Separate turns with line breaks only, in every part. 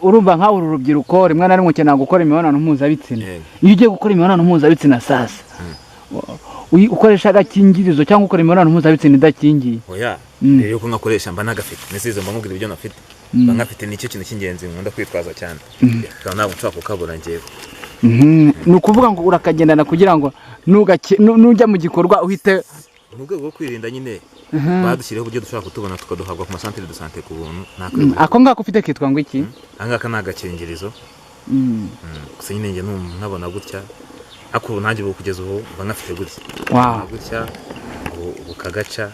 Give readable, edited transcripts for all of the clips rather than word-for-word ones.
urumva nka uru rubyiruko rimwe na rimwe ukeneye gukora imibonano mpuzabitsina. Iyo ugiye gukora imibonano mpuzabitsina sasa ukoresha agakingirizo cyangwa ukora imibonano mpuzabitsina idakingiye.
Oya rero ko ngakoresha mba nagafite nisize mba nkubwira ibyo nafite mba ngafite nicyo kintu cy'ingenzi nkunda kwitwaza cyane kandi ntabwo nshaka kukabura ngewe.
Ni ukuvuga ngo urakagendana kugira ngo nujya mu gikorwa uhite
mu rwego rwo kwirinda nyine badushyiriyeho uburyo dushobora kutubona tukaduhabwa ku masantere de sante ku buntu.
Ako ngako ufite kitwa ngo iki?
Angaka ni agakingirizo. Gusa nyine njye nabona gutya ako nanjye ubu kugeza ubu mba ngafite gutya gutya ukagaca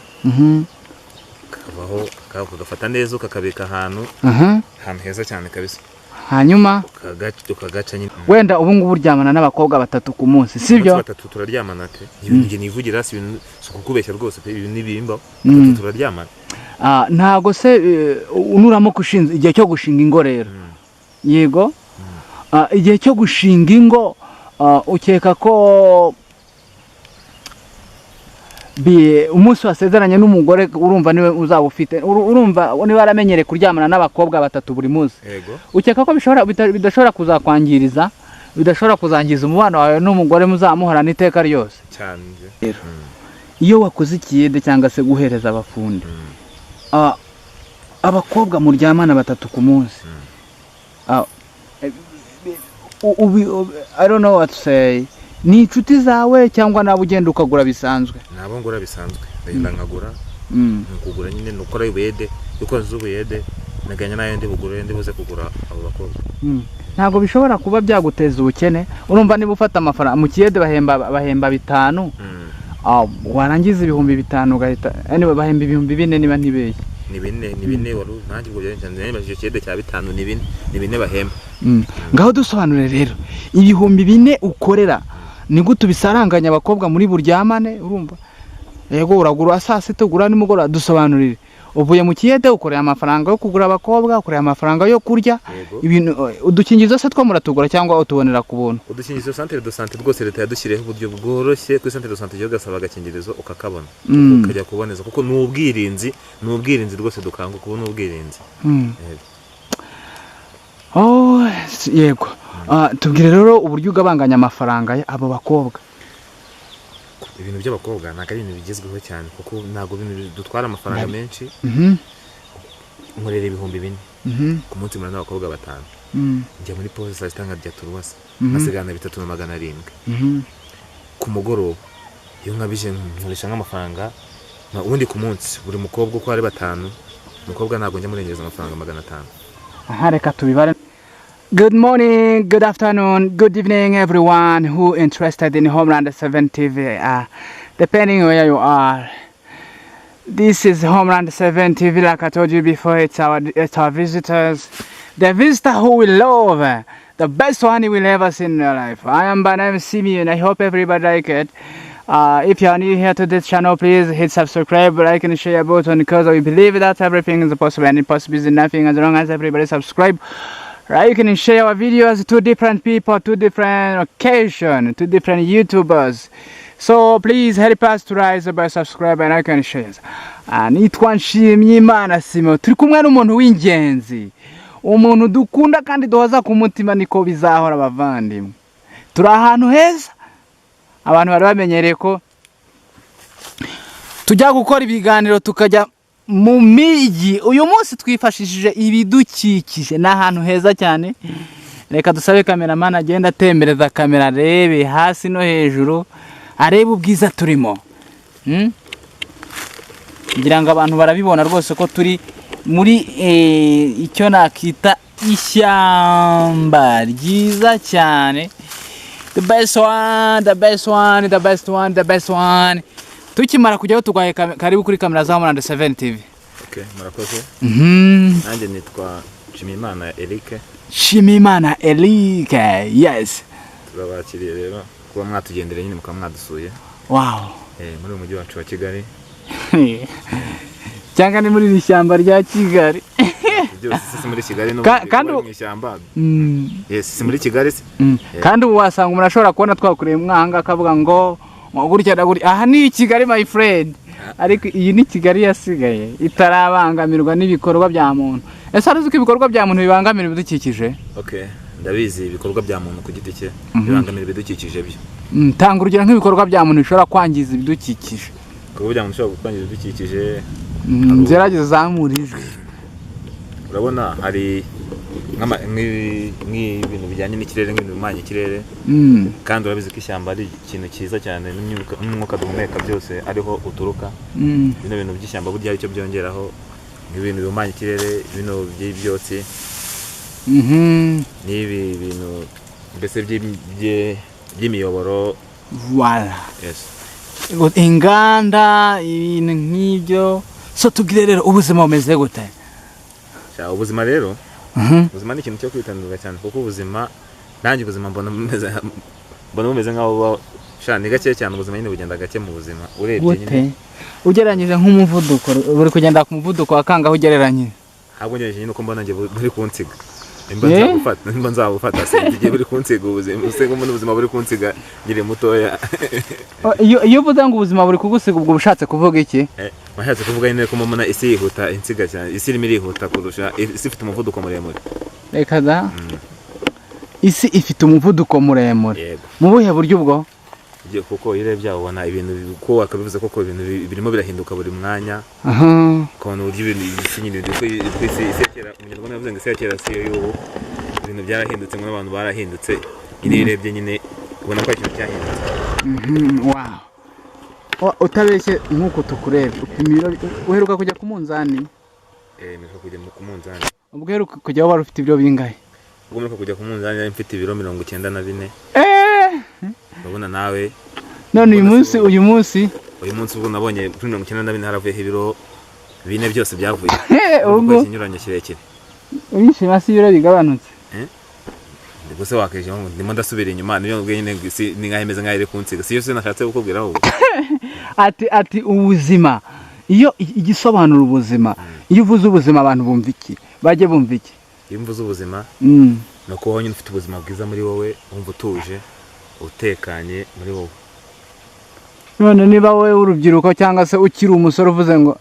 kavaho ukagafata neza ukakabika ahantu heza cyane kabisa,
hanyuma
ukagaca nyine.
Wenda ubu ngubu uryamana n'abakobwa 3 ku munsi sibyo?
3 turaryamana te ibintu nivugira si ibintu kubeshya rwose pe ibintu nibimba 3 turaryamana.
Ntago se unuramo kushinza igihe cyo gushinga ingo rero. Yego igihe cyo gushinga ingo ukeka ko umunsi wasezeranye n'umugore urumva niwe uzaba ufite, urumva niba aramenyere kuryamana n'abakobwa 3 buri munsi, ukeka ko bidashobora kuzakwangiriza, bidashobora kuzangiza umubano wawe n'umugore muzamuhorana iteka ryose
cyane.
Iyo wakoze ikiyede cyangwa se guhereza abafundi abakobwa muryamana 3 ku munsi, I don't know what to say, ni inshuti zawe cyangwa nabo ugenda ukagura bisanzwe?
Nabo ngura bisanzwe ndagenda nkagura kugura nyine nukora ubuyede uko zubuyede naganya nayo ndi bugure ndi buze kugura abo bakobwa.
Ntago bishobora kuba byaguteza ubukene. Urumva niba ufata amafaranga mu kiyede bahemba 5 warangiza 5,000 ugahita anyway bahemba 4,000 niba ntibeye
ni bine waru nanjye ubwo cyane nibajije kiyede cya 5 ni bine bahemba.
Ngaho dusobanure rero 4,000 ukorera ni gute bisaranganya abakobwa muri buryamane? Urumva yego uragura saa 6 ugura nimugora, dusobanurire. Uvuye mu kiyede ukorera amafaranga yo kugura abakobwa, ukorera amafaranga yo kurya ibintu, udukingirizo se two muratugura cyangwa utubonera ku buntu?
Udukingirizo santere de sante rwose leta yadushyiriyeho uburyo bworoshye kuri santere de sante yo gasaba agakingirizo ukakabona ukajya kuboneza kuko n'ubwirinzi rwose dukanga kubona ubwirinzi. Yego tubwire rero uburyo ugabanganya amafaranga abo bakobwa. Ibintu by'abakobwa ntago ari ibintu bigezweho cyane kuko ntago ibintu dutwara amafaranga menshi. Nkorera 4,000 ku munsi muri n'abakobwa 5. Njya muri pose saa 6 nkajya turuwasa masigana 3,700 ku mugoroba. Iyo nkabije nkoresha nk'amafaranga ubundi ku munsi buri mukobwa uko ari 5 umukobwa ntago njya murengereza amafaranga 500.
Reka tubibare. Good morning, good afternoon, good evening everyone who interested in Homeland 7 TV, depending where you are. This is Homeland 7 TV, like I told you before, it's our visitors, the visitor who will love, the best one you will ever see in your life. I am Banam Simeon, I hope everybody like it. If you are new here to this channel, please hit subscribe, like and share button, because we believe that everything is possible and impossible is nothing as long as everybody subscribe. Right, you can share our videos to different people, to different occasions, to different YouTubers. So please help us to rise by subscribe and like and share. Nitwa Nshimiyimana Simon, turi kumwe n'umuntu w'ingenzi, umuntu dukunda kandi duhoza ku mutima, niko bizahora bavandimwe. Turi ahantu heza abantu bari bamenyereye ko tujya gukora ibiganiro tukajya mu migi. Uyu munsi twifashishije ibidukikije n'ahantu heza cyane. Reka dusabe cameraman agenda atembereza kamera, arebe hasi no hejuru, arebe ubwiza turimo. Ngira ngo abantu barabibona rwose ko turi muri icyo nakita ishyamba ryiza cyane. The best one. Tukimara kujyaho tugwaye karibu kuri kamera za Homeland 7 TV.
Okay, murakoze. Nanjye nitwa Nshimiyimana Eric.
Nshimiyimana Eric, yes.
Turabakiriye rero kuba mwatugendera nyine muka mwadusuye.
Wow.
Muri umujyi wacu wa Kigali.
Cyangwa ni muri ishyamba rya Kigali.
Byose muri Kigali no mu ishyamba. Yes, muri Kigali.
Kandi wasanga umuntu ashobora kubona twakureye mwanga akavuga ngo gutya aha ni Kigali my friend. ariko iyi ni Kigali yasigaye itarabangamirwa n'ibikorwa bya muntu. Ese uzi ko ibikorwa bya muntu bibangamira ibidukikije?
Okay, ndabizi ibikorwa bya muntu ku giti cye bibangamira ibidukikije byo.
Tanga urugero nk'ibikorwa bya muntu bishobora kwangiza ibidukikije.
Ibikorwa bya muntu bishobora kwangiza ibidukikije.
Gerageza zamura ijwi.
Urabona hari nk'ibintu bijyanye n'ikirere, nk'ibintu bimanye ikirere, kandi urabizi ko ishyamba ari ikintu cyiza cyane, n'umwuka duhumeka byose ariho uturuka. Bino bintu by'ishyamba burya aricyo byongeraho, nk'ibintu bimanye ikirere, bino by'ibyotsi, n'ibi bintu mbese by'imiyoboro.
Voilà.
Yes.
Inganda, ibintu nk'ibyo. So tubwire rero ubuzima bumeze gute?
Ubuzima rero, ubuzima ni ikintu cyo kwitandukanya cyane, kuko ubuzima nanjye ubuzima mbona bumeze nkaho ni gake cyane. Ubuzima nyine bugenda gake mu buzima urebye nyine.
Ugereranyije nk'umuvuduko buri kugenda ku muvuduko wa kangaho ugereranyije?
Ntabwo ngejeje nyine uko mbona ngiye buri kunsiga. Nimba nzabufata singiye buri kunsiga ubuzima. Usenga umuntu ubuzima buri kunsiga ngire mutoya.
Iyo uvuze ngo ubuzima buri kugusiga ubwo bushatse kuvuga iki?
Mashatse kuvuga nyine ko mbona isi yihuta insiga cyane. Isi irimo irihuta kurusha, isi ifite umuvuduko muremure.
Reka da. Isi ifite umuvuduko muremure. Mu buhe buryo ubwo?
Kuko irebye ubona ibintu ko wakabivuze koko ibintu birimo birahinduka buri mwanya. Kono uryo ibintu isi nyine isi isekera, umunyarwanda yavuze ngo isi yakera si yo y'ubu. Ibintu byarahindutse, n'abantu barahindutse. Nyine irebye nyine ubona ko ikintu cyahindutse.
Wow. Utabeshye nk'uko tukurebye upimiro uheruka kujya ku munzani?
Mperuka kujya ku munzani.
Ubwo uheruka kujya wari ufite ibiro bingahe?
Ubwo mperuka kujya ku munzani mfite ibiro 94. Urabona nawe
none uyu munsi
ubwo nabonye kuri 94 haravuyeho ibiro 4 byose byavuye.
Ubwo
ikinyuranyo kirekire.
Urishima si ibiro bigabanutse?
Gusa wakeje ngo ndimo ndasubira inyuma, niyo ubwo nyine ni nkahemeze nkahire kunsiga. Si yose nashatse gukubwira ahubwo.
Ati ubuzima, iyo igisobanura ubuzima, iyo uvuze ubuzima abantu bumva iki? Bajye bumva iki?
Iyo mvuze ubuzima nuko wowe nyine ufite ubuzima bwiza muri wowe, wumva utuje utekanye muri wowe.
None niba wowe urubyiruko cyangwa se ukiri umusore uvuze ngo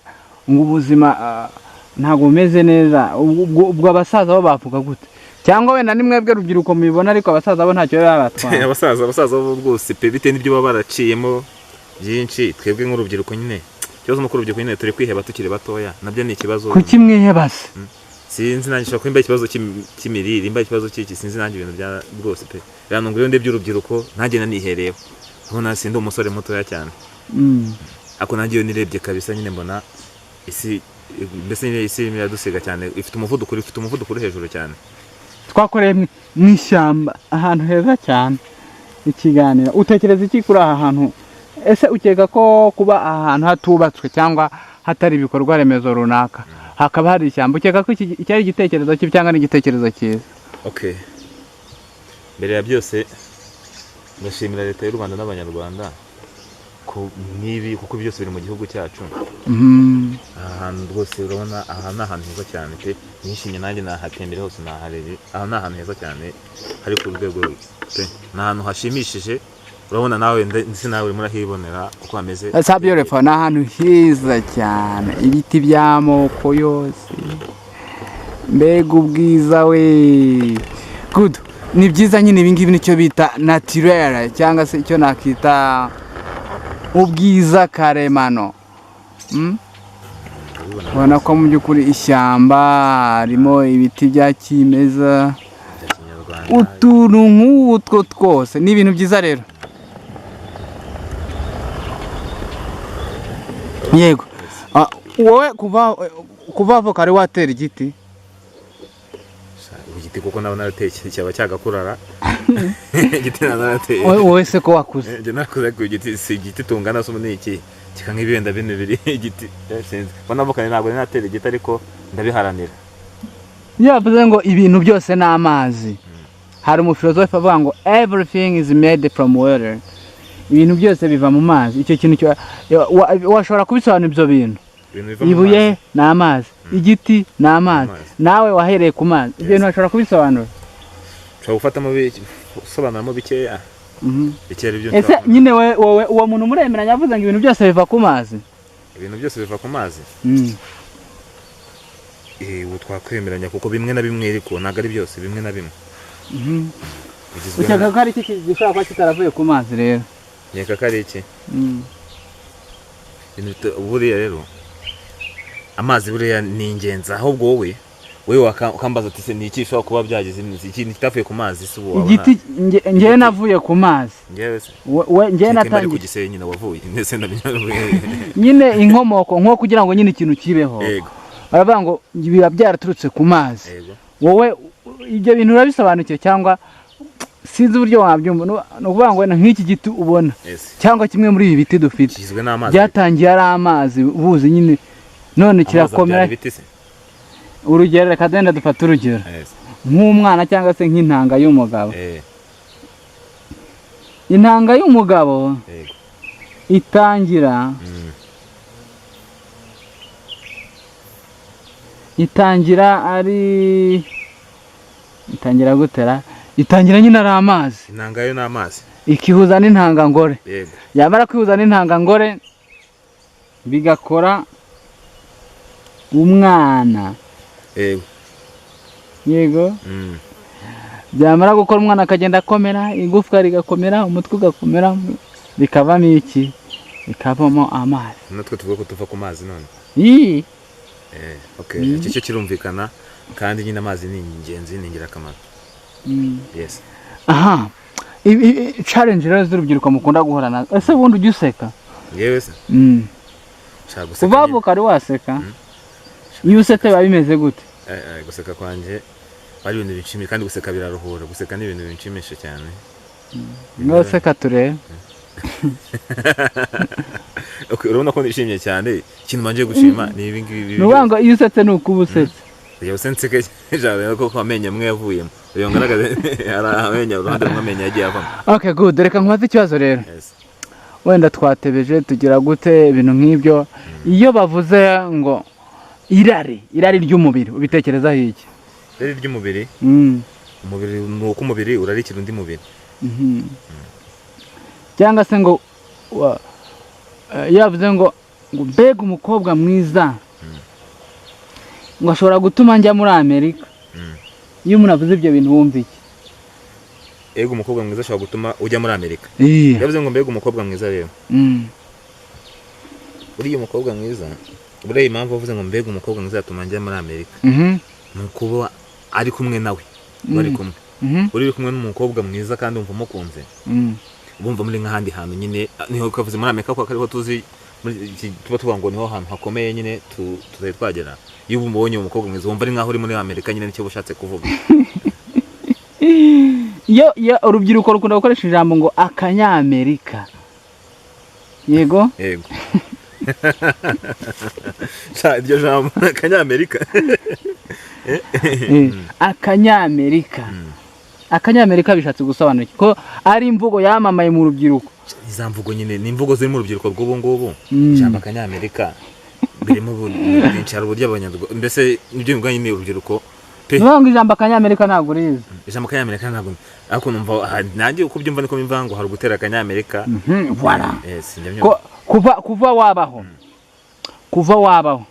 ubuzima ntabwo bumeze neza, ubwo abasaza bo bavuga gute? Cyangwa wenda ni mwebwe rubyiruko mubibona ariko abasaza bo ntacyo babatwara?
Abasaza bo rwose pe bite n'ibyo baba baraciyemo byinshi. Twebwe nk'urubyiruko nyine ikibazo nuko urubyiruko nyine turi kwiheba tukiri batoya, nabyo ni ikibazo.
Kuki mwiheba se?
Sinzi nanjye shaka imba ikibazo cy'imirire, imba ikibazo cy'iki, sinzi nanjye ibintu bya rwose pe. Rano ngo ndebye urubyiruko nanjye nanihereyeho. Ubona sindi umusore mutoya cyane. Ako nanjye yo nirebye kabisa nyine mbona isi mbese isi iradusiga cyane, ifite umuvuduko uri hejuru cyane.
Twakoreye mu ishyamba ahantu heza cyane ikiganiro. Utekereza iki kuri aha hantu? Ese ukeka ko kuba ahantu hatubatswe cyangwa hatari ibikorwa remezo runaka hakaba hari ishyamba, ukeka ko iki ari igitekerezo cye cyangwa ni igitekerezo cyiza?
Okay, mbere ya byose ndashimira leta y'u Rwanda n'abanyarwanda kuko byose biri mu gihugu cyacu. Ahantu rwose urabona aha ni ahantu heza cyane pe, nishimye nanjye nahatembere hose naharebe. Aha ni ahantu heza cyane hari ku rwego pe, ni ahantu hashimishije. Urabona nawe ndetse nawe urimo urahibonera uko hameze.
It's beautiful, ni ahantu heza cyane, ibiti by'amoko yose, mbega ubwiza we. Good, ni byiza nyine ibingibi nicyo bita naturel cyangwa se icyo nakita ubwiza karemano. Ubona ko mu by'ukuri ishyamba harimo ibiti bya kimeza, utuntu nk'utwo twose ni ibintu byiza rero. Yego, wowe kuva avoka ari watera igiti?
Igiti kuko nawe narateye cyaba cyagakurara. Igiti narateye.
Wowe se ko wakuze?
Nje nakuze ku igiti, si igiti tungana so ni iki kikanga ibenda bine biri igiti. Sinzi bona avoka ntabwo natera igiti ariko ndabiharanira.
Yavuze ngo ibintu byose ni amazi. Hari umufilozofe avuga ngo everything is made from water. Ibintu byose biva mu mazi. Icyo kintu washobora kubisobanura ibyo bintu? Ibuye ni amazi, igiti ni amazi, nawe wahereye ku mazi. Ibyo bintu washobora kubisobanura?
Ushobora gufatamo usobanuramo bikeya.
Ese nyine wowe uwo muntu muremeranya avuze ngo ibintu byose biva ku mazi?
ibintu byose biva ku mazi. Ubu twakwemeranya kuko bimwe na bimwe ariko ntabwo ari byose, bimwe na bimwe.
Ukeka ko ari iki gishobora kuba kitaravuye ku mazi rero?
Nkeka ko ari iki? Buriya rero amazi buriya ni ingenzi, ahubwo wowe wakambaza ati se ni iki gishobora kuba byagize ikintu kitavuye ku mazi se ubu wabona?
Igiti njyewe navuye ku mazi. Njyewe natangiye
ku Gisenyi nyine wavuye ndetse na
nyine inkomoko nko kugira ngo nyine ikintu kibeho.
Yego.
Baravuga ngo biba byaraturutse ku mazi.
Yego.
Wowe ibyo bintu urabisobanukiye cyangwa sinzi uburyo wabyumva? No kuvuga ngo nk'iki giti ubona cyangwa kimwe muri ibi biti dufite byatangiye ari amazi ubuzi nyine none kirakomera. Urugero reka denda dufata urugero nk'umwana cyangwa se nk'intanga y'umugabo. Intanga y'umugabo itangira gutera itangira nyine ari amazi.
Intanga yo n'amazi
ikihuza n'intanga ngore.
Yego.
Yamara kwihuza n'intanga ngore bigakora umwana.
Yego.
Yego. Byamara gukora umwana akagenda akomera, igufwa rigakomera, umutwe ugakomera, bikavamo iki? Bikavamo amazi.
Natwe tuvuga ko tuva ku mazi none. Okay. Iki cyo kirumvikana kandi nyine amazi ni ingenzi, ni ingirakamaro. Yes.
Aha. Challenge rero z'urubyiruko mukunda guhora nazo. Ese bundi ujya useka?
Yewe se.
Uvavuka ari waseka? Iyo usetse biba bimeze gute?
Guseka kwanje ari ibintu bishimye kandi guseka biraruhura. Guseka ni ibintu binshimisha cyane.
Ngoseka turebe.
Okay, urabona ko nishimye cyane. Ikintu manje gushima ni ibi ngibi.
Nubanga iyo usetse nuko ubusetse.
Iyo usenseke jawe ko kwamenya mwe yavuyemo. Iyo ngaragaze aramenya uruhande rumenya yagiye avamo.
Okay, good. Reka nkwaze ikibazo rero.
Yes.
Wenda twatebeje tugira gute ibintu nk'ibyo. Iyo bavuze ngo irari ry'umubiri ubitekerezaho iki?
Irari ry'umubiri? Umubiri nuko umubiri urarikira undi mubiri.
Cyangwa se ngo yavuze ngo mbega umukobwa mwiza ngo ashobora gutuma njya muri Amerika. Iyo umuntu avuze ibyo bintu wumva iki?
Ego umukobwa mwiza ashobora gutuma ujya muri Amerika. Yavuze ngo mbega umukobwa mwiza rero. Uriya umukobwa mwiza buriya impamvu avuze ngo mbega umukobwa mwiza atuma njya muri Amerika. Nukuba ari kumwe nawe. Bari kumwe. Uri kumwe n'umukobwa mwiza kandi umva mukunze. Bumva muri nk'ahandi hantu nyine niho kavuze muri Amerika ko akariho tuzi tuba tuvuga ngo niho hantu hakomeye nyine tutari twagera. Iyo ubonye umukobwa mwiza wumva ari nkaho uri muri Amerika nyine nicyo bushatse kuvuga.
Iyo urubyiruko rukunda gukoresha ijambo ngo akanyamerika. Yego?
Yego. Iryo jambo akanyamerika.
Akanyamerika. Akanyamerika bishatse gusobanura ko ari imvugo yamamaye mu rubyiruko.
Iza mvugo nyine ni imvugo ziri mu rubyiruko rw'ubu ngubu. Ijambo akanyamerika birimo ubunyicara uburyo abanyarwanda mbese nibyo bivuga nyine urubyiruko.
Nubwo ijambo akanyamerika ntabwo rizi.
Ijambo akanyamerika ntabwo ariko numva nanjye uko byumva niko bimva ngo hari gutera akanyamerika.
Voilà.
Yes,
kuva wabaho. Kuva wabaho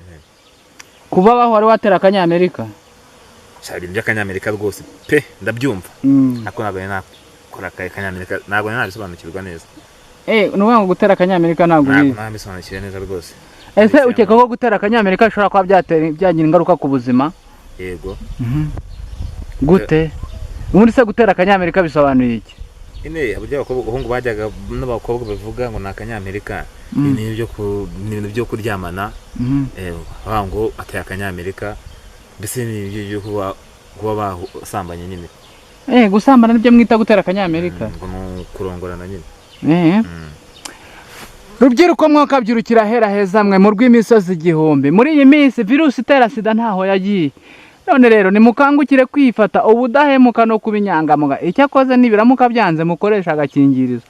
wari watera akanyamerika.
Shari by'akanyamerika rwose pe ndabyumva. Ariko ntabwo nakora akanyamerika ntabwo nabisobanukirwa neza.
Nubwo ngo gutera akanyamerika ntabwo rizi.
Ntabwo nabisobanukirwa neza rwose.
Ese ukeka ko gutera akanyamerika bishobora kuba byagira ingaruka ku buzima?
Yego.
Gute? Ubundi se gutera akanyamerika bisobanuye iki?
Ine abujya abahungu bajyaga n'abakobwa bavuga ngo nakanyamerika ni ibintu byo kuryamana. Ngo ateye akanyamerika mbese ni ibyo kuba basambanye nyine.
Gusambana nibyo mwita gutera akanyamerika?
Ngo kurongorana nyine.
Rubyiruko mwakabyirukira hera heza mwe mu rw'imisozi igihumbi. Muri iyi minsi virusi itera sida ntaho yagiye. None rero nimukangukire kwifata ubudahemuka no kubinyangamuga. Icyakoze nibiramuka byanze mukoresha agakingirizo.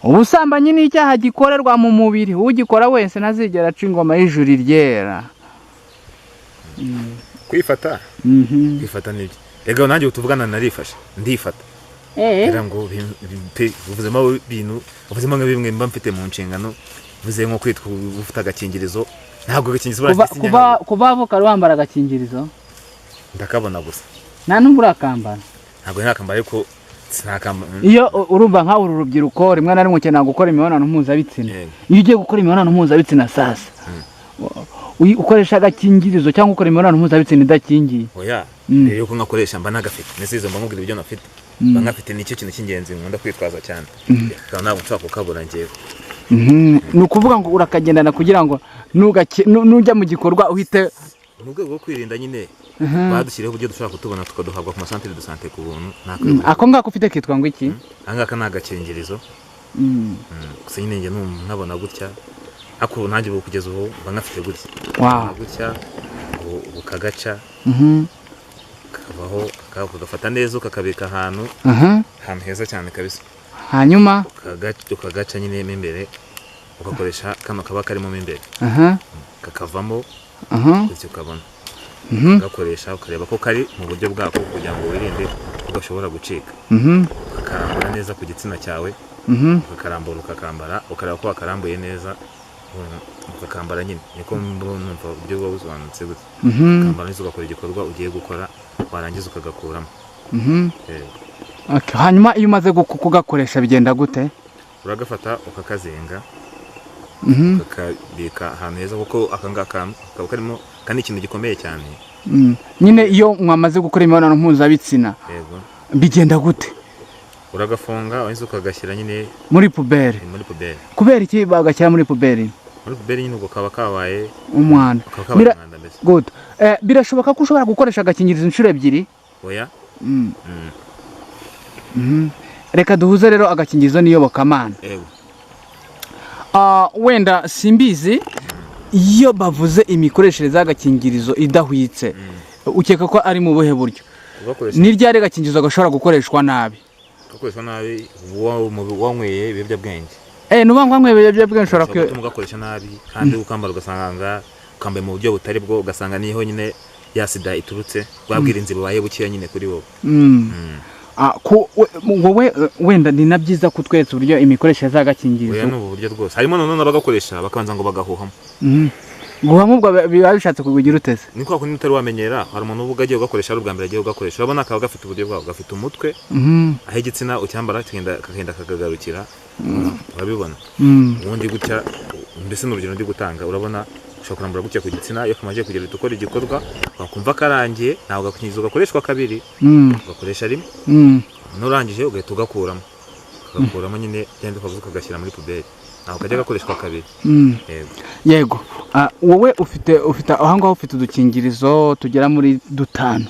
Ubusambanyi ni icyaha gikorerwa mu mubiri. Ugikora wese ntazigera aca ingoma y'ijuru ryera.
Kwifata? Kwifata nibyo. Ego nanjye utuvugana narifashe. Ndifata. Era ngo ubuzima bw'ibintu ubuzima nka bimwe mba mfite mu nshingano vuze nko kwitwa ufite agakingirizo ntabwo agakingirizo
kuva avuka wambara agakingirizo
ndakabona gusa
nta n'umwe urakambara
ntabwo nakambara ariko sinakambara
iyo urumva nka uru rubyiruko rimwe na rimwe ukeneye gukora imibonano mpuzabitsina iyo ugiye gukora imibonano mpuzabitsina sasa ukoresha agakingirizo cyangwa ukora imibonano mpuzabitsina idakingiye
oya rero ko ngakoresha mba nagafite nesize mba nkubwira ibyo nafite mba ngafite nicyo kintu cy'ingenzi nkunda kwitwaza cyane kandi ntabwo nshaka kukabura njyewe
ni ukuvuga ngo urakagendana kugira ngo nujya mu gikorwa uhite
mu rwego rwo kwirinda nyine badushyiriyeho uburyo dushobora kutubona tukaduhabwa ku masantere de sante ku buntu
ako ngako ufite kitwa ngo iki
angaka ni agakingirizo gusa nyine njye nkabona gutya ariko nanjye ubu kugeza ubu mba ngafite gutya gutya ukagaca kavaho ukagafata neza ukakabika ahantu heza cyane kabisa
hanyuma
ukagaca nyine mo imbere ugakoresha kano kaba karimo imbere kakavamo gutyo ukabona ugakoresha ukareba ko kari mu buryo bwako kugira ngo wirinde ko gashobora gucika ukakarambura neza ku gitsina cyawe ukakarambura ukakambara ukareba ko wakarambuye neza ukakambara nyine niko numva uburyo buba busobanutse gutya ukambara neza ugakora igikorwa ugiye gukora warangiza ukagakuramo
hanyuma iyo umaze kugakoresha bigenda gute
uragafata ukakazenga ukakabika ahantu heza kuko akangaka kaba karimo kandi ikintu gikomeye cyane
nyine iyo mwamaze gukora imibonano mpuzabitsina bigenda gute
uragafunga wahise ukagashyira nyine
muri puberi kubera iki bagashyira muri puberi
nyine ubwo kaba kabaye
umwanda birashoboka ko ushobora gukoresha agakingirizo inshuro ebyiri
oya
reka duhuze rero agakingirizo n'iyobokamana wenda simbizi iyo bavuze imikoreshereze y'agakingirizo idahwitse ukeka ko ari mu buhe buryo ni ryari agakingirizo gashobora gukoreshwa nabi
wanyweye ibiyobyabwenge
nuba wanyweye ibiyobyabwenge ushobora
kugakoresha nabi kandi ukambara ugasanga ukambaye mu buryo butari bwo ugasanga niho nyine ya sida iturutse bwabwirinzi bubaye bukeya nyine kuri wowe
wowe wenda ni na byiza kutweretse uburyo imikoreshereze y'agakingirizo
oya n'ubu buryo rwose harimo none abagakoresha bakabanza ngo bagahuhamo
guhamo ubwo biba bishatse kugira uteze
ni kwa kundi utari wamenyera hari umuntu uvuga agiye ugakoresha ari ubwa mbere agiye ugakoresha urabona akaba gafite uburyo bwawe gafite umutwe aho igitsina ucyambara kakagenda kakagarukira urabibona ubundi gutya mbese ni urugero ndi gutanga urabona ushobora kurambura gutya ku gitsina iyo kamaze kugera ukora igikorwa wakumva karangiye ntabwo agakingirizo gakoreshwa kabiri ugakoresha rimwe nurangije ugahita ugakuramo nyine cyangwa ukavuga ukagashyira muri puberi ntabwo kajya gakoreshwa kabiri
yego wowe ufite aho ngaho ufite udukingirizo tugera muri 5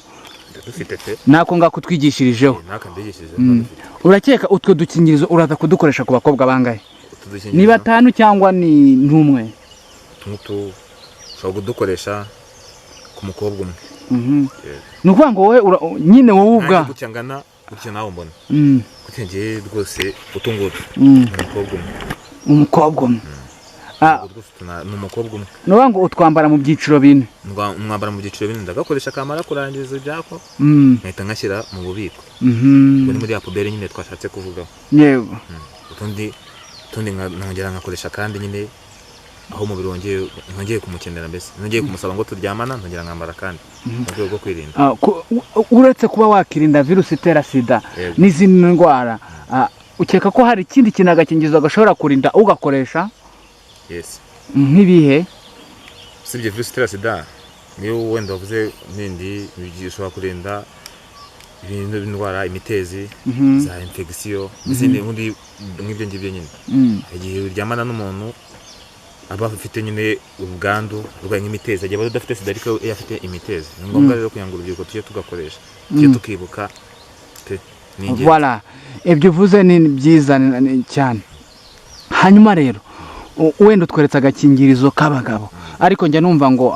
nako ngako twigishirijeho urakeka utwo dukingirizo uraza kudukoresha ku bakobwa bangahe ni 5 cyangwa ni n'umwe
ushobora kudukoresha ku mukobwa umwe
ni ukuvuga ngo wowe nyine wowe ubwa
gutya ngana gutya nawe mbona gutya ngiye rwose utungutu
umukobwa umwe
ni umukobwa umwe
ni ukuvuga ngo utwambara mu byiciro 4
mwambara mu byiciro 4 ndagakoresha akamara kurangiza ibyako nkahita ngashyira mu bubiko ubwo ni muri ya puberi nyine twashatse kuvugaho
yego
utundi nkongera ngakoresha kandi nyine aho umubiri wongeye kumukenera mbese nongeye kumusaba ngo turyamana ntongera nkambara kandi mu rwego rwo kwirinda
uretse kuba wakirinda virusi itera sida n'izindi ndwara ukeka ko hari ikindi kintu agakingirizo gashobora kurinda ugakoresha nk'ibihe
usibye virusi itera sida niyo wenda wavuze n'indi bishobora kurinda ibintu by'indwara imitezi za infection n'izindi nk'ibyo ngibyo nyine igihe uryamana n'umuntu aba afite nyine ubwandu urwaye nk'imitezi agiye badafite sida ariko iyo afite imitezi ni ngombwa rero kugira ngo urubyiruko tujye tugakoresha tujye tukibuka
voilà ibyo uvuze ni byiza cyane hanyuma rero wenda utweretse agakingirizo k'abagabo ariko njya numva ngo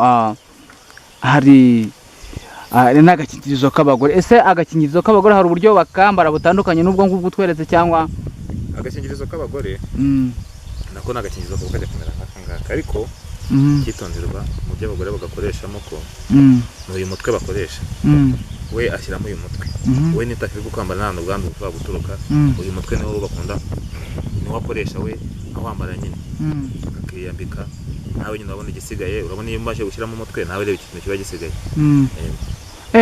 hari n'agakingirizo k'abagore ese agakingirizo k'abagore hari uburyo bakambara butandukanye n'ubwo ngubwo utweretse cyangwa
agakingirizo k'abagore nako nagakingirizo ko kajya kumera nk'akangaka ariko cyitonderwa mu byo abagore bagakoreshamo ko uyu mutwe bakoresha we ashyiramo uyu mutwe we nitaka iri gukambara nta n'ubwandu bushobora guturuka uyu mutwe niwo bakunda niwo n'uwakoresha we awambara nyine akiyambika nawe nyine urabona igisigaye urabona iyo umaze gushyiramo umutwe nawe reba ikintu kiba gisigaye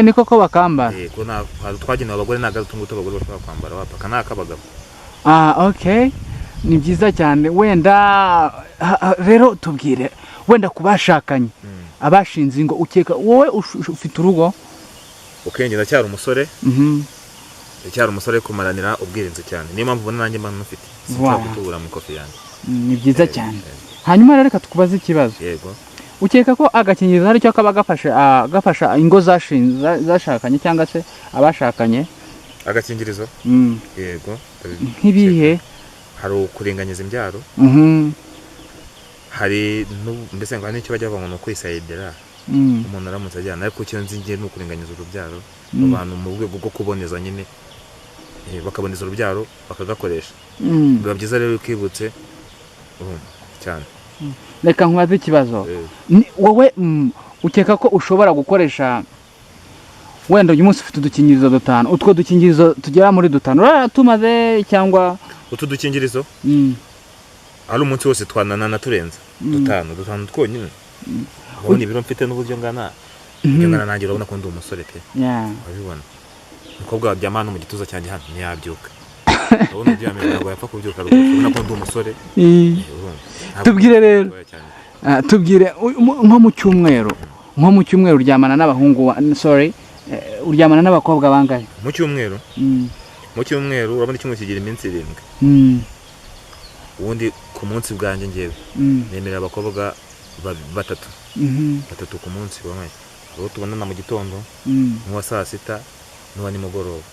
ni koko bakambara
ko twagenewe abagore ntabwo ari utungutu abagore bashobora kwambara wapaka ni ak'abagabo
okay ni byiza cyane wenda rero tubwire wenda ku bashakanye abashinze ingo ukeka wowe ufite urugo
ukenge ndacyari umusore ndacyari umusore kumaranira ubwirinzi cyane niyo mpamvu ubona nanjye mba mufite sinshobora gutubura mu ikofi yanjye
ni byiza cyane hanyuma rero reka tukubaze ikibazo
yego
ukeka ko agakingirizo ari cyo kaba gafasha ingo zashakanye cyangwa se abashakanye
agakingirizo yego
nk'ibihe
hari ukuringaniza imbyaro hari mbese ngo n'icyo bajya bavuga ngo kwisayidira umuntu aramutse ajyana ariko icyo nzi ngiye ni ukuringaniza urubyaro abantu mu rwego rwo kuboneza nyine bakaboneza urubyaro bakagakoresha biba byiza rero ukibutse cyane
reka nkubaze ikibazo wowe ukeka ko ushobora gukoresha wenda uyu munsi ufite udukingirizo 5 utwo dukingirizo tugera muri 5 tumaze cyangwa
utu dukingirizo ari umunsi wose twanana turenza 5 twonyine ubona ibiro mfite n'uburyo ngana nanjye urabona ko ndi umusore pe wabibona umukobwa waryama hano mu gituza cyanjye hano ntiyabyuka urabona uryamye ntabwo yapfa kubyuka urabona ko ndi umusore
tubwire rero tubwire nko mu cyumweru uryamana n'abahungu uryamana n'abakobwa bangahe
mu cyumweru urabona icyumweru kigira iminsi 7 ubundi ku munsi bwanjye ngewe nemerera abakobwa 3 ku munsi bamwe abo tubonana mu gitondo n'uwa saa sita n'uwa nimugoroba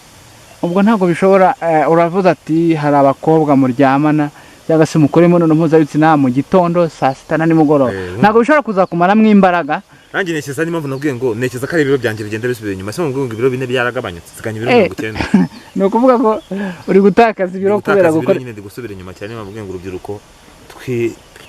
ubwo ntabwo bishobora uravuze ati hari abakobwa muryamana cyangwa se mukore imibonano mpuzabitsina mu gitondo saa sita na nimugoroba ntabwo bishobora kuzakumaramo imbaraga
nanjye nekeza n'impamvu nabwiye ngo nekeza ko ari ibiro byanjye bigenda bisubira inyuma se ngo ibiro 4 byaragabanyutse zikanya ibiro 90
ni ukuvuga ko uri gutakaza ibiro kubera gukora
nyine ndi gusubira inyuma cyane nabwiye ngo urubyiruko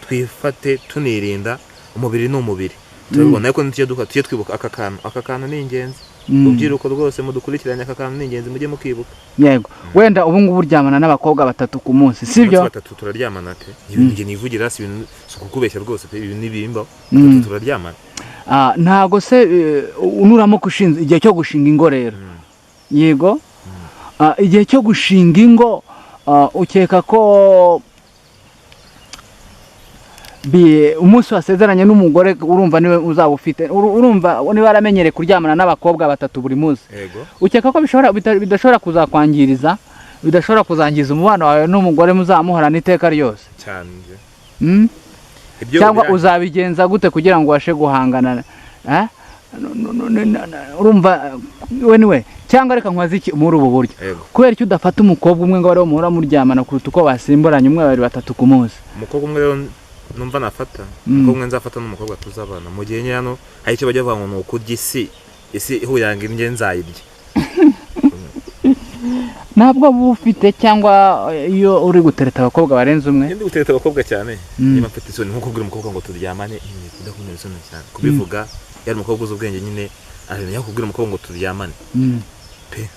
twifate tunirinda umubiri n'umubiri turabona ariko tujye twibuka aka kantu ni ingenzi urubyiruko rwose mudukurikiranye aka kantu ni ingenzi mujye mukibuka
yego wenda ubu ngubu uryamana n'abakobwa 3 ku munsi sibyo
3 turaryamana te njye nivugira si ibintu kukubeshya rwose pe ibintu nibimba turaryamana
ntago se unuramo kushinza igihe cyo gushinga ingo rero yego igihe cyo gushinga ingo ukeka ko umunsi wasezeranye n'umugore urumva niwe uzaba ufite urumva niba aramenyereye kuryamana n'abakobwa 3 buri munsi ukeka ko bidashobora kuzakwangiriza bidashobora kuzangiza umubano wawe n'umugore muzamuhorana iteka ryose
cyane
cyangwa uzabigenza gute kugira ngo ubashe guhangana urumva we cyangwa reka nkwaze iki muri ubu buryo kubera icyo udafata umukobwa umwe ngo bari muhora muryamana kuruta uko basimburanye umwe 2 3 ku munsi
umukobwa umwe rero numva nafata umukobwa nzafata n'umukobwa tuzabana mu gihe nyano hari icyo bajya bavuga ngo kurya isi ihuyanga indye nzayirya
ntabwo bufite cyangwa iyo uri gutereta abakobwa barenze umwe
ndi gutereta abakobwa cyane niba mfite isoni nko kubwira umukobwa ngo turyamane ndakumira isoni cyane kubivuga yari umukobwa uzi ubwenge nyine arenya kubwira umukobwa ngo turyamane pe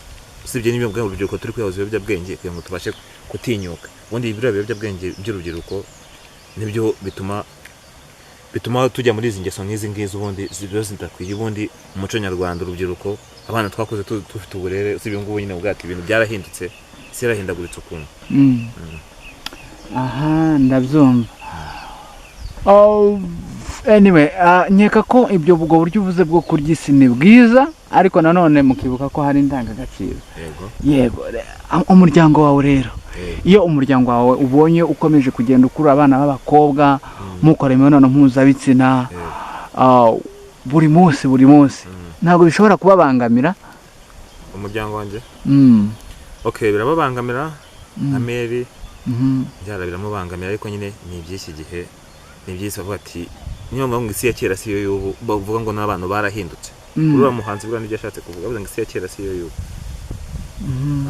usibye n'ibyo bwa urubyiruko turi kwihaza ibiyobyabwenge kugira ngo tubashe kutinyuka ubundi ibiro biyobyabwenge by'urubyiruko nibyo bituma tujya muri izi ngeso nk'izi ngizi ubundi zose ndakwiye ubundi umuco nyarwanda urubyiruko abana twakoze dufite uburere usibye ngubu nyine ubwati ibintu byarahindutse isi yarahindaguritse ukuntu
aha ndabyumva anyway nkeka ko ibyo ubwo buryo uvuze bwo kurya isi ni bwiza ariko nanone mukibuka ko hari indangagaciro yego umuryango wawe rero iyo umuryango wawe ubonye ukomeje kugenda ukura abana b'abakobwa mukora imibonano mpuzabitsina buri munsi ntabwo bishobora kubabangamira
umuryango wanjye birababangamira nka Mary byara biramubangamira ariko nyine ni iby'iki gihe ni byiza bavuga ati niyo mpamvu isi ya kera si yo y'ubu bavuga ngo n'abantu barahindutse uriya muhanzi buriya n'ibyo ashatse kuvuga bavuga ngo isi ya kera si yo y'ubu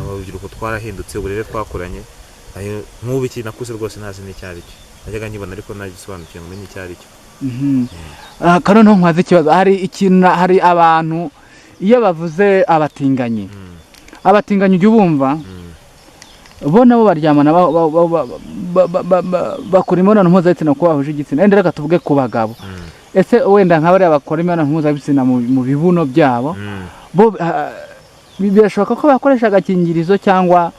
urubyiruko twarahindutse uburere twakoranye nk'ubu iki nakuze rwose ntazi n'icyo ari cyo najyaga nkibona ariko nagisobanukiwe ngo menye icyo ari cyo
kano nto nkwaze ikibazo hari abantu iyo bavuze abatinganyi ujya ubumva bo nabo baryamana bakora imibonano mpuzabitsina kuko bahuje igitsina, wenda reka tuvuge ku bagabo. Ese wenda nka bariya bakora imibonano mpuzabitsina mu bibuno byabo, bo birashoboka ko bakoresha agakingirizo cyangwa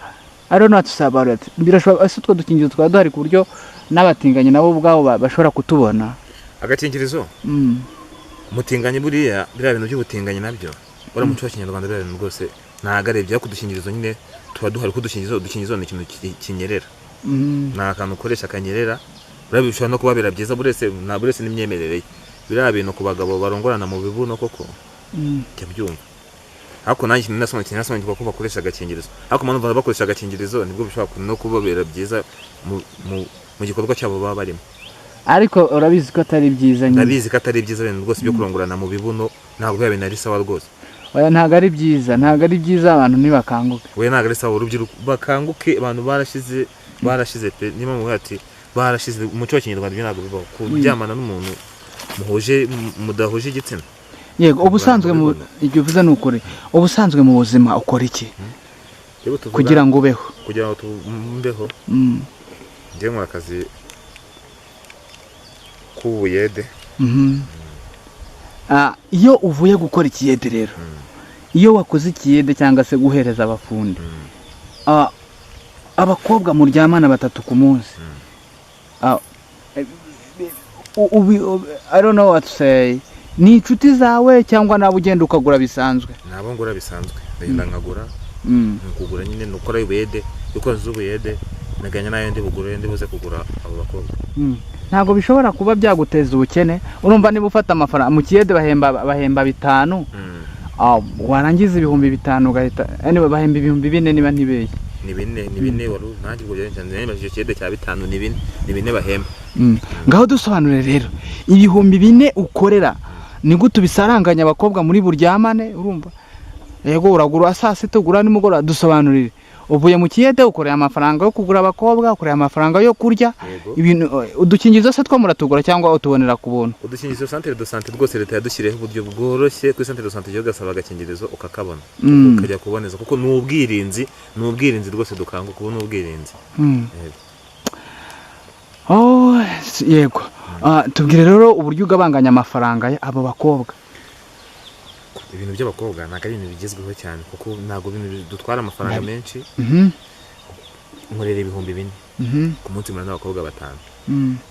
I don't know what to say about it. Birashoboka ese utwo dukingirizo twaba duhari ku buryo n'abatinganyi nabo ubwabo bashobora kutubona?
Agakingirizo umutinganyi buriya biriya bintu by'ubutinganyi nabyo ura mu cyo Kinyarwanda biriya bintu rwose ntago arebye ko udukingirizo nyine tuba duhari, ko udukingirizo ni ikintu kinyerera, nta akantu ukoresha kanyerera, buriya bishobora no kuba birabyiza burese n'imyemerere biriya bintu ku bagabo barongorana mu bibuno koko jya byumva. Ariko nanjye nasobanukiwe ko bakoresha agakingirizo, ariko mpamvu bakoresha agakingirizo nibwo bishobora no kubabera byiza mu gikorwa cyabo baba barimo.
Ariko urabizi ko atari byiza nyine.
Ndabizi ko atari byiza ibintu rwose byo kurongorana mu bibuno, ntabwo biba binari sawa rwose.
Oya ntabwo ari byiza, abantu nibakanguke.
We ntabwo ari sawa, urubyiruko bakanguke, abantu barashize pe, niba mu ati barashize umuco wa Kinyarwanda byo ntabwo bibaho kuryamana n'umuntu mudahuje igitsina.
Yego, ubusanzwe mu ibyo uvuze n'ukuri. Ubusanzwe mu buzima ukora iki kugira ngo ubeho?
Kugira ngo tumbeho ngiye nkora akazi k'ubuyede.
Iyo uvuye gukora ikiyede rero, iyo wakoze ikiyede cyangwa se guhereza abafundi, abakobwa muryamana 3 ku munsi, I don't know what to say, ni inshuti zawe cyangwa nabo ugenda ukagura bisanzwe?
Nabo ngura bisanzwe, ndagenda nkagura, nkugura nyine nukora ubuyede, uko z'ubuyede naganya nayo ndi bugure ndi buze kugura abo bakobwa.
Ntago bishobora kuba byaguteza ubukene. Urumva niba ufata amafaranga mu kiyede bahemba 5, warangiza 5,000 ugahita bahemba 4,000 niba ntibeye.
Ni bine waru nanjye ubwo cyane nemba icyo kiyede cya 5 ni bine bahemba.
Ngaho dusobanure rero 4,000 ukorera ni gute bisaranganya abakobwa muri buryamane? Urumva yego uragura saa sita ugura nimugora, dusobanurire. Uvuye mu kiyede ukoreye amafaranga yo kugura abakobwa, ukoreye amafaranga yo kurya ibintu, udukingirizo se two muratugura cyangwa utubonera ku buntu?
Udukingirizo centre de santé rwose leta yadushyireho uburyo bworoshye kuri centre de santé yo gasaba agakingirizo ukakabona ukajya kuboneza, kuko n'ubwirinzi rwose dukanguka ubu n'ubwirinzi. Yego, tubwire rero uburyo ugabanganya amafaranga abo bakobwa. Ibintu by'abakobwa ntabwo ari ibintu bigezweho cyane kuko ntabwo dutwara amafaranga menshi. Nkorera 4,000 ku munsi muri n'abakobwa 5.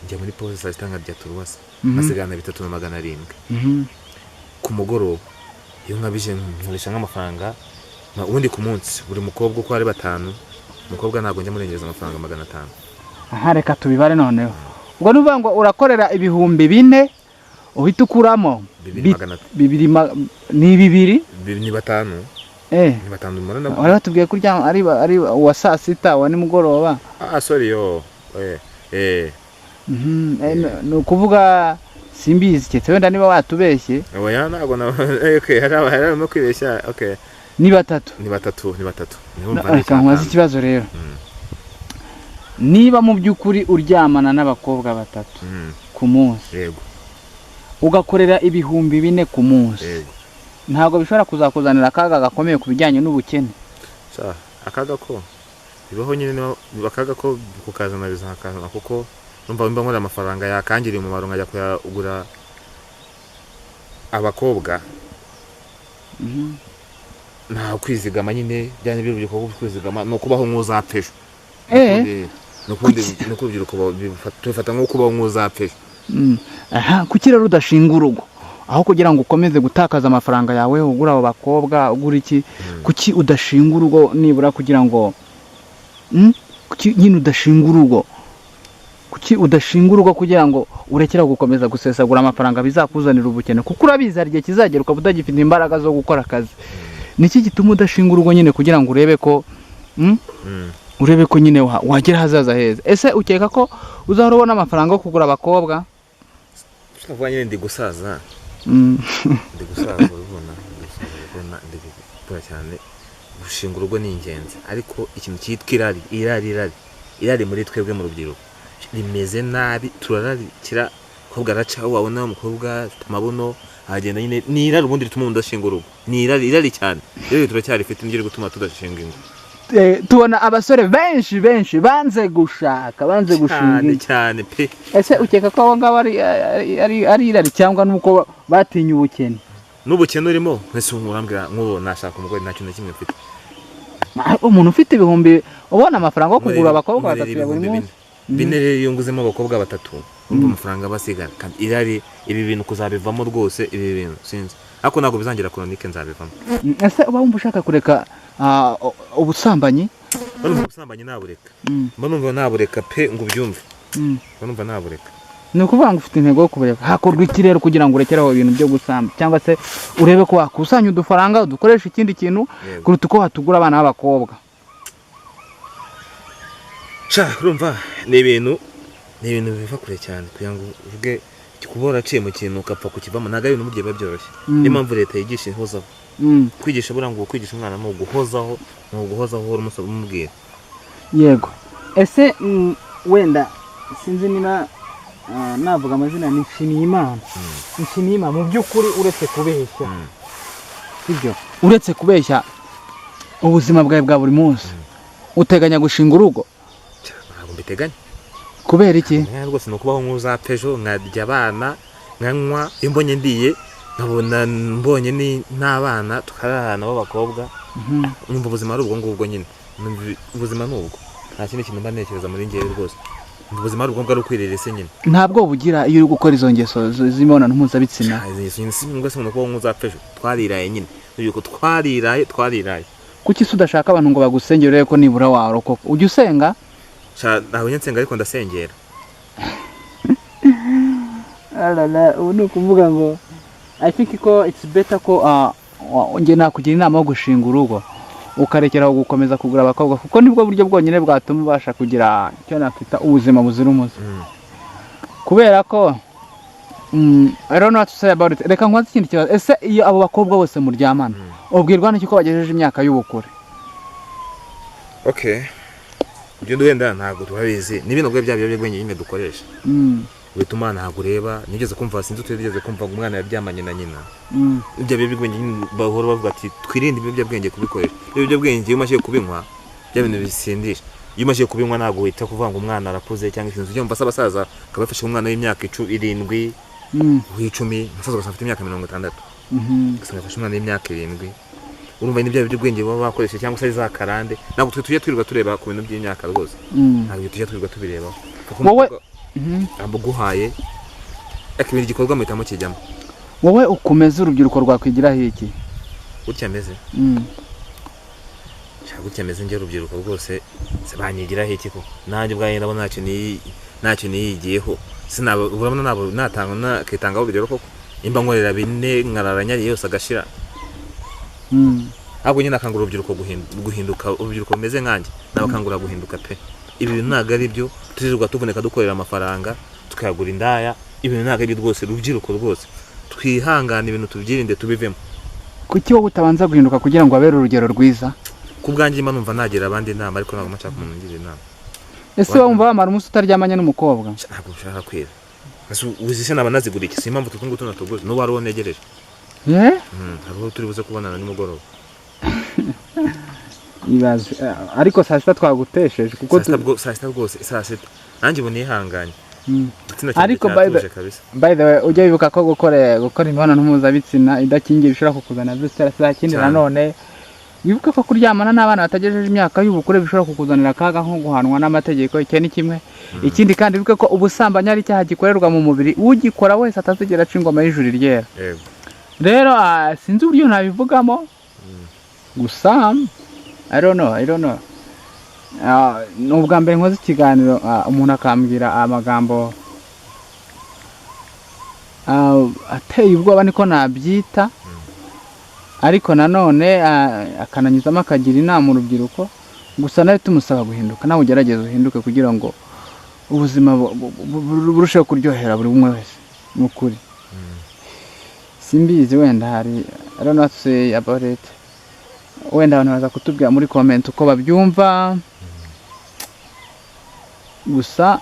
Njya muri pause saa sita nkarya turuwasa masigana 3,700 ku mugoroba. Iyo nkabije nkoresha nk'amafaranga ubundi ku munsi buri mukobwa uko ari 5, umukobwa ntabwo njya murengereza amafaranga 500.
Reka tubibare noneho. Ubwo nuvuga ngo urakorera 4,000 uhita ukuramo 200 ni 2
ni 5. Ni 5 murana.
Wari watubwiye kurya ari wa saa sita wa nimugoroba.
Sorry yo.
Ni ukuvuga simbizi cyetse wenda niba watubeshye.
Oya ntabwo okay, hari no kwibeshya. Okay.
Ni 3.
Ni 3.
Reka nkwaze ikibazo rero. Niba mu by'ukuri uryamana n'abakobwa 3 ku munsi,
yego,
ugakorera 4,000 ku munsi, ntabwo bishobora kuzakuzanira akaga gakomeye ku bijyanye n'ubukene?
Akaga ko bibaho nyine, akaga ko kukazana bizakazana kuko numva nkora amafaranga yakangiriye umumaro nkajya kuyagura abakobwa. Nta kwizigama nyine byanye birubiko kwizigama no kubaho nk'uzapesha. N'urubyiruko tubifata nko kubaho nk'uzapesha.
Kuki rero udashinga urugo aho kugira ngo ukomeze gutakaza amafaranga yawe ugura abo bakobwa ugura iki? Kuki udashinga urugo nibura kugira ngo kuki nyine udashinga urugo? Kuki udashinga urugo kugira ngo urekera gukomeza gusesagura amafaranga bizakuzanira ubukene? Kuko urabizi hari igihe kizagera ukaba utagifite imbaraga zo gukora akazi. Niki gituma udashinga urugo nyine kugira ngo urebe ko nyine wagera hazaza heza? Ese ukeka ko uzahora ubona amafaranga yo kugura abakobwa?
Vuba nyine ndi gusaza. Ndi gusaza urabona cyane. Gushinga urugo ni ingenzi, ariko ikintu cyitwa irari muri twebwe mu rubyiruko rimeze nabi. Turararikira kobwa araca wabona umukobwa amabuno agenda nyine, ni irari ubundi rituma umuntu adashinga urugo. Ni irari cyane rero turacyari fite ngire gutuma tudashinga ingo.
tubona abasore benshi banze gushaka banze gushinga
cyane pe.
Ese ukeka ko abo ngabo ari irari cyangwa nuko batinya ubukene?
N'ubukene urimo mwese umurambwira nk'ubu nashaka umugore nta kintu kimwe mfite.
Umuntu ufite ibihumbi ubona amafaranga yo kugura abakobwa batatu ya buri munsi.
Bine rero nguzemo abakobwa batatu umva amafaranga basigara kandi irari ibi bintu kuzabivamo rwose ibi bintu sinzi ariko ntabwo bizangira chronique nzabivamo.
Ese uba wumva ushaka kureka ubusambanyi?
Ubusambanyi nabureka numva nabureka pe ngo ubyumve numva nabureka.
Ni ukuvuga ngo ufite intego yo kubureka. Hakorwa iki rero kugira ngo urekeraho ibintu byo gusamba cyangwa se urebe ko wakusanya udufaranga udukoresha ikindi kintu kuruta uko watugura abana b'abakobwa?
Urumva ni ibintu biva kure cyane kugira ngo uvuge kubora aciye mu kintu ukapfa kukivamo ntabwo ari ibintu burya biba byoroshye. Niyo mpamvu leta yigisha ihozaho kwigisha burya ngo kwigisha umwana ni uguhozaho umubwira. Yego.
Ese wenda sinzi niba navuga amazina ni Nshimiyimana. Nshimiyimana mu by'ukuri uretse kubeshya sibyo uretse kubeshya ubuzima bwawe bwa buri munsi uteganya gushinga urugo?
Ntabwo mbiteganya.
Kubera iki?
Rwose ni ukubaho nk'uzape ejo nkarya abana nkanywa iyo mbonye ndiye nkabona mbonye n'abana tukararana b'abakobwa numva ubuzima ari ubwo ngubwo nyine. Ubuzima ni ubwo nta kindi kintu mba ntekereza muri ngewe rwose. Ubuzima ari ubwo bwari ukwirira ese nyine.
Ntabwo bugira iyo uri gukora izo ngeso z'imibonano mpuzabitsina?
Ngo se umuntu kubaho nk'uzape ejo twariraye nyine yuko twariraye. Kuki
se udashaka abantu ngo bagusengere ko nibura warokoka? Ujya usenga?
Ntabwo nsenga ariko ndasengera.
Ubu ni ukuvuga ngo I think ko it's better ko njye nakugira inama yo gushinga urugo ukarekeraho gukomeza kugura abakobwa kuko nibwo buryo bwonyine bwatuma ubasha kugira icyo nakwita ubuzima buzira umuze. Kubera ko I don't know what to say about it. Reka nkwaze ikindi kibazo. Ese iyo abo bakobwa bose muryamana ubwirwa n'iki ko bagejeje imyaka y'ubukure?
Okay. Ibyo ndwenda ntabwo tubabizi n'ibintu bwe byabyo bwenge nyine dukoresha. Bituma ntabwo ureba nigeze kumva sinzi utegeze kumva ngo umwana yaryamanye na nyina. Ibyo bwenge bahora bavuga ati twirinde ibyo bwenge kubikoresha. Ibyo bwenge iyo umashiye kubinywa bya bintu bisindisha. Iyo umashiye kubinywa ntabwo uhita kuvuga ngo umwana arakuze cyangwa ikintu cyo mbasa abasaza kabafashe umwana w'imyaka 7 w'icumi umusaza afite imyaka 60 gasanga umwana w'imyaka 7 urumva n'ibyo bwenge baba bakoresha cyangwa se za karande ntabwo tujye twirirwa tureba ku bintu by'imyaka rwose ntabwo tujye twirirwa tubireba
wowe
guhaye akibiri gikorwa mu itamo kijyamo.
Wowe ukomeza urubyiruko rwakwigira iki
gutya meze gutya meze nge urubyiruko rwose se banyigira iki ko nanjye ubwaye ndabona ntacyo niyigiyeho sinaba urabona nabo natanga nakitangaho urugero koko imba nkorera bine nkararanya yose agashira. Ahubwo nyine akangura urubyiruko guhinduka urubyiruko rumeze nkanjye n'abakangura guhinduka pe. Ibi bintu ntabwo ari byo tuzirirwa tuboneka dukorera amafaranga tukayagura indaya. Ibi bintu ntabwo ari rwose urubyiruko rwose twihangana ibintu tubyirinde tubivemo.
Kuki wowe utabanza guhinduka kugira ngo abere urugero rwiza?
Ku bwanjye mba numva nagira abandi inama ariko ntabwo mashaka umuntu ngira inama.
Ese wumva wamara umunsi utaryamanye n'umukobwa?
Ntabwo ushaka kwira. Uzise naba nazigura iki simpamvu tutungutu natuguze no wari wonegereje. Abo turi buze kubonana nimugoroba.
Ibaze ariko saa sita twagutesheje kuko
saa sita rwose saa sita nanjye ubone ihanganye.
Ariko by the way ujya wibuka ko gukora imibonano mpuzabitsina idakingira bishobora kukuzana virusi ya kindi nanone wibuka ko kuryamana n'abana batagejeje imyaka y'ubukure bishobora kukuzanira akaga nko guhanwa n'amategeko. Icyo ni kimwe. Ikindi kandi wibuka ko ubusambanyi ari icyaha gikorerwa mu mubiri ugikora wese atazigera aca ingoma y'ijuru ryera. Rero sinzi uburyo ntabivugamo gusa I don't know. N'ubwa mbere nkoze ikiganiro umuntu akambwira amagambo ateye ubwoba niko nabyita ariko nanone akananyuzamo akagira inama urubyiruko gusa nawe tumusaba guhinduka nawe ugerageza uhinduke kugira ngo ubuzima burusheho kuryohera buri umwe wese n'ukuri. Simbizi wenda hari I don't know what to say about it. Wenda abantu baza kutubwira muri comment uko babyumva gusa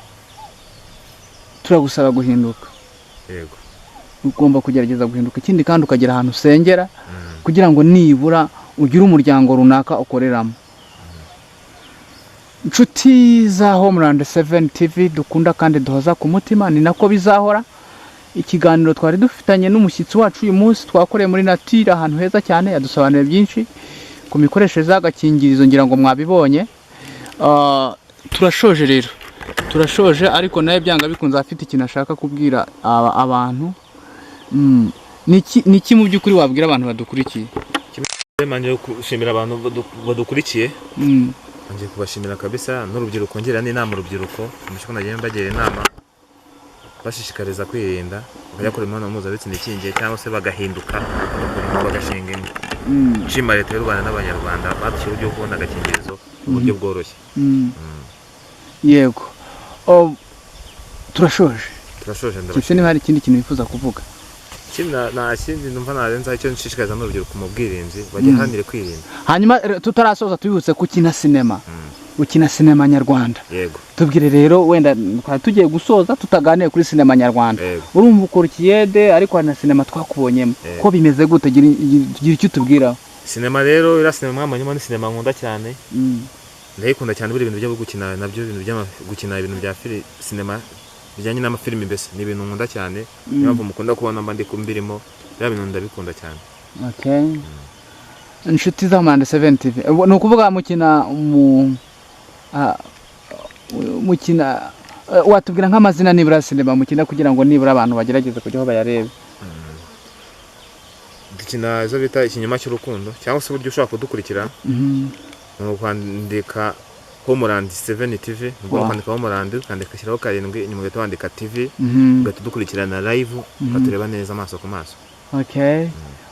turagusaba guhinduka.
Yego.
Ugomba kugerageza guhinduka ikindi kandi ukagira ahantu usengera kugira ngo nibura ugire umuryango runaka ukoreramo. inshuti za Homeland 7 TV dukunda kandi duhoza ku mutima, ni nako bizahora. Ikiganiro twari dufitanye n'umushyitsi wacu uyu munsi twakoreye muri nature ahantu heza cyane, yadusobanuriye byinshi ku mikoreshereze y'agakingirizo, ngira ngo mwabibonye. Turashoje rero, turashoje, ariko nawe byanga bikunze afite ikintu ashaka kubwira abantu. Niki mu by'ukuri wabwira abantu badukurikiye?
Manje gushimira abantu badukurikiye, ngiye kubashimira kabisa, n'urubyiruko ngira n'inama urubyiruko mushiko nagiye mbagira inama bashishikariza kwirinda bakajya kuri imibonano mpuzabitsina ikingiye cyangwa se bagahinduka bagashinga ingo. Nshima leta y'u Rwanda n'abanyarwanda badushyira uburyo bwo kubona agakingirizo mu buryo bworoshye.
Yego, turashoje
ndabashimira.
Niba hari ikindi kintu wifuza kuvuga?
Nta kindi numva narenza icyo nshishikariza n'urubyiruko mu bwirinzi bagihanire kwirinda.
Hanyuma tutarasoza tubibutse gukina sinema, ukina sinema nyarwanda.
Yego,
tubwire rero, wenda tugiye gusoza tutaganiye kuri sinema nyarwanda. Urumva ukora ikiyede, ariko hari na sinema twakubonyemo, ko bimeze gute? Gira icyo tubwiraho.
Sinema rero ira sinema mwamanyuma ni sinema nkunda cyane, ndayikunda cyane. Buri bintu byo gukina nabyo, ibintu byo gukina ibintu bya sinema bijyanye n'amafilimi, mbese ni ibintu nkunda cyane. Niyo mpamvu mukunda kubona mba ndi kumbirimo, bya bintu ndabikunda cyane.
Okay, inshuti za Homeland 7 TV, ni ukuvuga mukina watubwira nk'amazina nibura sinema mukina kugira ngo nibura abantu bagerageze kujyaho bayarebe?
Dukina izo bita ikinyoma cy'urukundo, cyangwa se uburyo ushobora kudukurikira mu kwandika Homeland 7 TV, ubwo kwandika Homeland ukandika shyiraho 7 inyuma ugahita wandika TV, ugahita dukurikirana live ukatureba neza amaso ku maso.
Okay,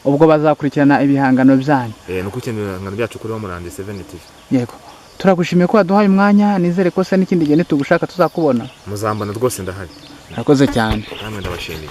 ubwo bazakurikirana ibihangano byanyu?
Nuko ikintu ibihangano byacu kuri Homeland 7 TV.
Yego, turagushimiye ko waduhaye umwanya, nizere ko se n'ikindi gihe tugushaka tuzakubona.
Muzambana rwose ndahari.
Murakoze cyane.
Namwe ndabashimiye.